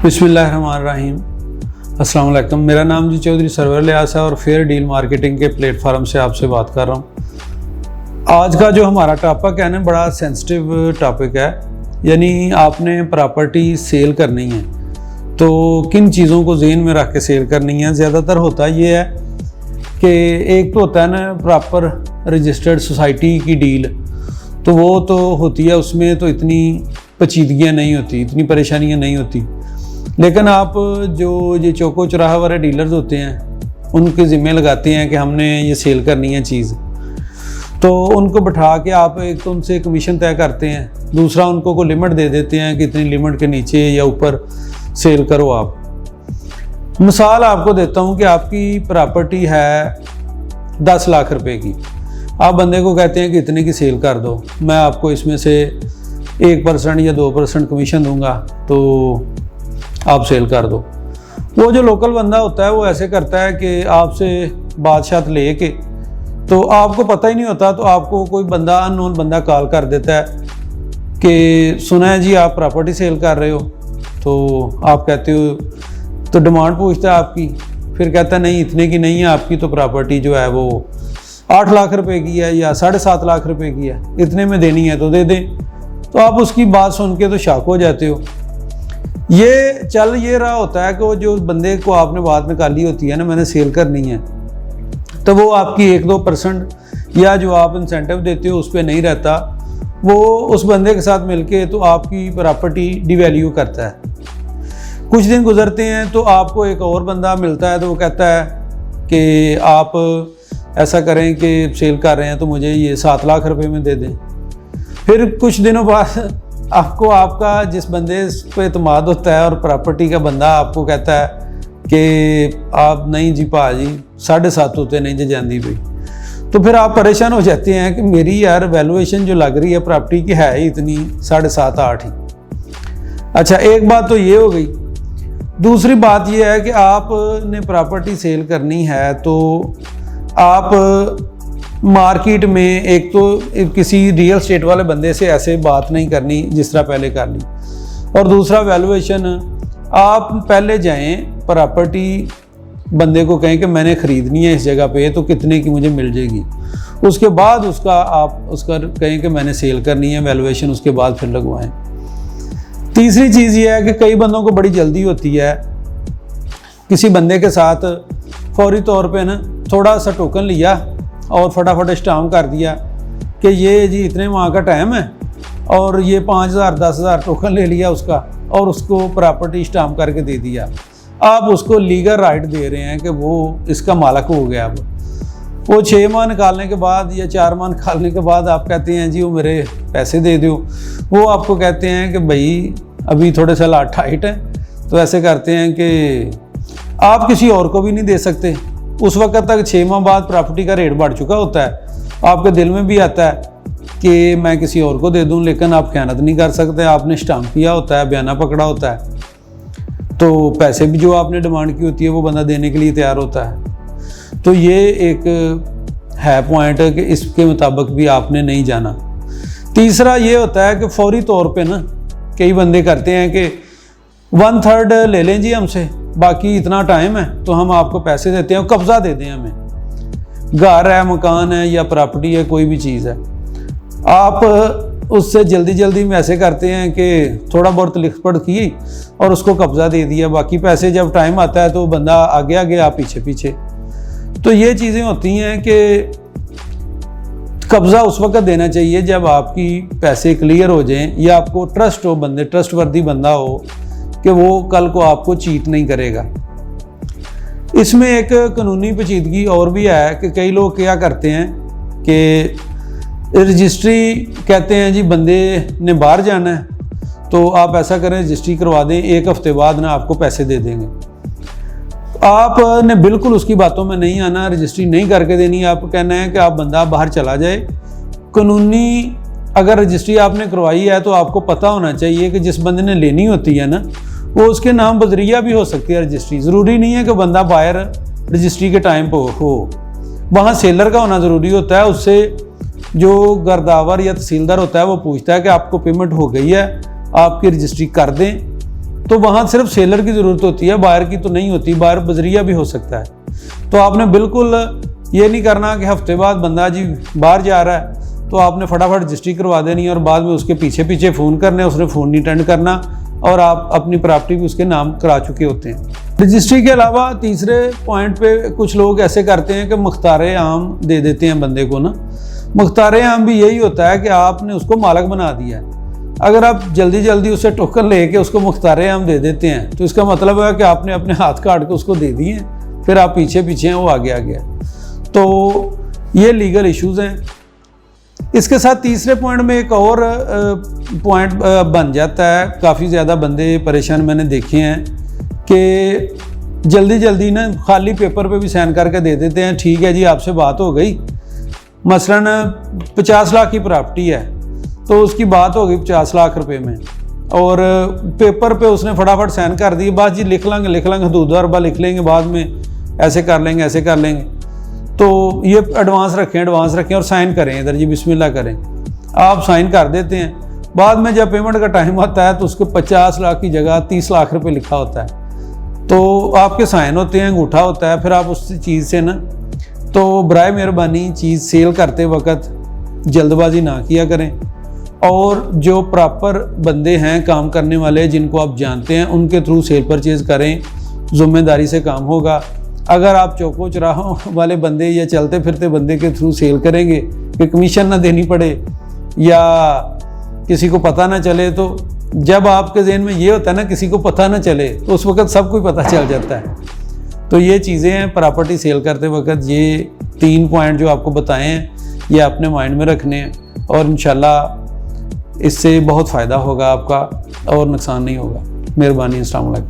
बिस्मिल्लाहिर्रहमानिर्रहीम। अस्सलाम वालेकुम। मेरा नाम जी चौधरी सरवर लियास है और फेयर डील मार्केटिंग के प्लेटफॉर्म से आपसे बात कर रहा हूँ। आज का जो हमारा टॉपिक है ना, बड़ा सेंसिटिव टॉपिक है। यानी आपने प्रॉपर्टी सेल करनी है तो किन चीज़ों को ज़हन में रख के सेल करनी है। ज़्यादातर होता ये है कि एक तो होता है ना प्रॉपर रजिस्टर्ड सोसाइटी की डील, तो वो तो होती है, उसमें तो इतनी पेचीदगियाँ नहीं होती, इतनी परेशानियाँ नहीं होती। लेकिन आप जो ये चौको चौराहा वाले डीलर्स होते हैं उनके ज़िम्मे लगाते हैं कि हमने ये सेल करनी है चीज़, तो उनको बिठा के आप एक तो उनसे कमीशन तय करते हैं, दूसरा उनको को लिमिट दे देते हैं कि इतनी लिमिट के नीचे या ऊपर सेल करो। आप मिसाल आपको देता हूँ कि आपकी प्रॉपर्टी है 10 लाख रुपए की, आप बंदे को कहते हैं कि इतने की सेल कर दो, मैं आपको इसमें से 1% या 2% कमीशन दूंगा, तो आप सेल कर दो। वो जो लोकल बंदा होता है वो ऐसे करता है कि आपसे बादशाह ले के, तो आपको पता ही नहीं होता, तो आपको कोई बंदा अननोन बंदा कॉल कर देता है कि सुना है जी आप प्रॉपर्टी सेल कर रहे हो, तो आप कहते हो, तो डिमांड पूछता है आपकी, फिर कहता है नहीं इतने की नहीं है आपकी, तो प्रॉपर्टी जो है वो 8 लाख रुपए की है या 7.5 लाख रुपए की है, इतने में देनी है तो दे दें। तो आप उसकी बात सुन के तो शॉक हो जाते हो। ये चल ये रहा होता है कि वो जो बंदे को आपने बात निकाली होती है ना, मैंने सेल करनी है, तो वो आपकी 1-2% या जो आप इंसेंटिव देते हो उस पर नहीं रहता, वो उस बंदे के साथ मिलके तो आपकी प्रॉपर्टी डिवैल्यू करता है। कुछ दिन गुजरते हैं तो आपको एक और बंदा मिलता है, तो वो कहता है कि आप ऐसा करें कि सेल कर रहे हैं तो मुझे ये 7 लाख रुपए में दे दें। फिर कुछ दिनों बाद आपको आपका जिस बंदे पे एतमाद होता है और प्रॉपर्टी का बंदा आपको कहता है कि आप नहीं जी भाजी 7.5 होते नहीं जी जाती भाई, तो फिर आप परेशान हो जाते हैं कि मेरी यार वैल्यूएशन जो लग रही है प्रॉपर्टी की है ही इतनी 7.5-8 ही। अच्छा, एक बात तो ये हो गई। दूसरी बात ये है कि आपने प्रॉपर्टी सेल करनी है तो आप मार्केट में एक तो किसी रियल स्टेट वाले बंदे से ऐसे बात नहीं करनी जिस तरह पहले कर ली, और दूसरा वैल्यूएशन आप पहले जाएं प्रॉपर्टी बंदे को कहें कि मैंने ख़रीदनी है इस जगह पे, तो कितने की मुझे मिल जाएगी, उसके बाद आप उसका कहें कि मैंने सेल करनी है, वैल्यूएशन उसके बाद फिर लगवाएं। तीसरी चीज़ ये है कि कई बंदों को बड़ी जल्दी होती है, किसी बंदे के साथ फौरी तौर पे ना थोड़ा सा टोकन लिया और फटाफट स्टाम्प कर दिया कि ये जी इतने माह का टाइम है, और ये 5,000 10,000 टोकन ले लिया उसका और उसको प्रॉपर्टी स्टाम्प करके दे दिया। आप उसको लीगल राइट दे रहे हैं कि वो इसका मालिक हो गया। अब वो 6 माह निकालने के बाद या 4 माह निकालने के बाद आप कहते हैं जी वो मेरे पैसे दे दो, वो आपको कहते हैं कि भाई अभी थोड़े से हालात टाइट हैं, तो ऐसे करते हैं कि आप किसी और को भी नहीं दे सकते। उस वक्त तक 6 माह बाद प्रॉपर्टी का रेट बढ़ चुका होता है, आपके दिल में भी आता है कि मैं किसी और को दे दूं, लेकिन आप ख़यानत नहीं कर सकते, आपने स्टाम्प किया होता है, बयाना पकड़ा होता है, तो पैसे भी जो आपने डिमांड की होती है वो बंदा देने के लिए तैयार होता है। तो ये एक है पॉइंट कि इसके मुताबिक भी आपने नहीं जाना। तीसरा ये होता है कि फौरी तौर पे ना कई बंदे करते हैं कि 1/3 ले लें जी हमसे, बाकी इतना टाइम है तो हम आपको पैसे देते हैं, कब्ज़ा दे दें हमें, घर है, मकान है या प्रॉपर्टी है, कोई भी चीज़ है। आप उससे जल्दी में ऐसे करते हैं कि थोड़ा बहुत लिख पढ़ की और उसको कब्ज़ा दे दिया, बाकी पैसे जब टाइम आता है तो बंदा आगे आगे आप पीछे। तो ये चीज़ें होती हैं कि कब्ज़ा उस वक्त देना चाहिए जब आपकी पैसे क्लियर हो जाएं या आपको ट्रस्ट हो, बंदे ट्रस्टवर्दी बंदा हो कि वो कल को आपको चीट नहीं करेगा। इसमें एक कानूनी पेचीदगी और भी है कि कई लोग क्या करते हैं कि रजिस्ट्री कहते हैं जी बंदे ने बाहर जाना है तो आप ऐसा करें रजिस्ट्री करवा दें, 1 हफ्ते बाद ना आपको पैसे दे देंगे। आपने बिल्कुल उसकी बातों में नहीं आना, रजिस्ट्री नहीं करके देनी। आप कहना है कि आप बंदा बाहर चला जाए। कानूनी अगर रजिस्ट्री आपने करवाई है तो आपको पता होना चाहिए कि जिस बंदे ने लेनी होती है ना, वो उसके नाम बजरिया भी हो सकती है रजिस्ट्री। ज़रूरी नहीं है कि बंदा बाहर रजिस्ट्री के टाइम पर हो, वहाँ सेलर का होना ज़रूरी होता है। उससे जो गर्दावर या तहसीलदार होता है वो पूछता है कि आपको पेमेंट हो गई है, आपकी रजिस्ट्री कर दें, तो वहाँ सिर्फ सेलर की ज़रूरत होती है, बायर की तो नहीं होती, बायर बजरिया भी हो सकता है। तो आपने बिल्कुल ये नहीं करना कि हफ्ते बाद बंदा जी बाहर जा रहा है तो आपने फटाफट रजिस्ट्री करवा देनी है और बाद में उसके पीछे पीछे फ़ोन करने, उसने फ़ोन नहीं अटेंड करना और आप अपनी प्रॉपर्टी भी उसके नाम करा चुके होते हैं। रजिस्ट्री के अलावा तीसरे पॉइंट पे कुछ लोग ऐसे करते हैं कि मुख्तारे आम दे देते हैं बंदे को ना। मुख्तारे आम भी यही होता है कि आपने उसको मालक बना दिया है। अगर आप जल्दी जल्दी उससे टोकन लेके उसको मुख्तारे आम दे देते हैं तो इसका मतलब है कि आपने अपने हाथ काट के उसको दे दिए, फिर आप पीछे पीछे हैं, वो आगे आ गया। तो ये लीगल इश्यूज़ हैं। इसके साथ तीसरे पॉइंट में एक और पॉइंट बन जाता है, काफ़ी ज़्यादा बंदे परेशान मैंने देखे हैं कि जल्दी जल्दी ना खाली पेपर पे भी साइन करके दे देते हैं। ठीक है जी, आपसे बात हो गई, मसलन 50 लाख की प्रॉपर्टी है तो उसकी बात हो गई 50 लाख रुपए में और पेपर पे उसने फटाफट साइन कर दी, बस जी लिख लेंगे हदूद अरबा लिख लेंगे, बाद में ऐसे कर लेंगे। तो ये एडवांस रखें और साइन करें, इधर जी बिस्मिल्लाह करें, आप साइन कर देते हैं। बाद में जब पेमेंट का टाइम आता है तो उसको 50 लाख की जगह 30 लाख रुपए लिखा होता है। तो आपके साइन होते हैं, अंगूठा होता है, फिर आप उस चीज़ से ना, तो बराए मेहरबानी चीज़ सेल करते वक्त जल्दबाजी ना किया करें। और जो प्रॉपर बंदे हैं काम करने वाले जिनको आप जानते हैं उनके थ्रू सेल परचेज़ करें, ज़िम्मेदारी से काम होगा। अगर आप चौको चौराहों वाले बंदे या चलते फिरते बंदे के थ्रू सेल करेंगे कि कमीशन ना देनी पड़े या किसी को पता ना चले, तो जब आपके ज़हन में ये होता है ना किसी को पता ना चले तो उस वक्त सब कुछ पता चल जाता है। तो ये चीज़ें हैं प्रॉपर्टी सेल करते वक्त, ये 3 पॉइंट जो आपको बताए हैं ये अपने माइंड में रखने हैं और इंशाल्लाह इससे बहुत फ़ायदा होगा आपका और नुकसान नहीं होगा। मेहरबानी, अस्सलाम वालेकुम।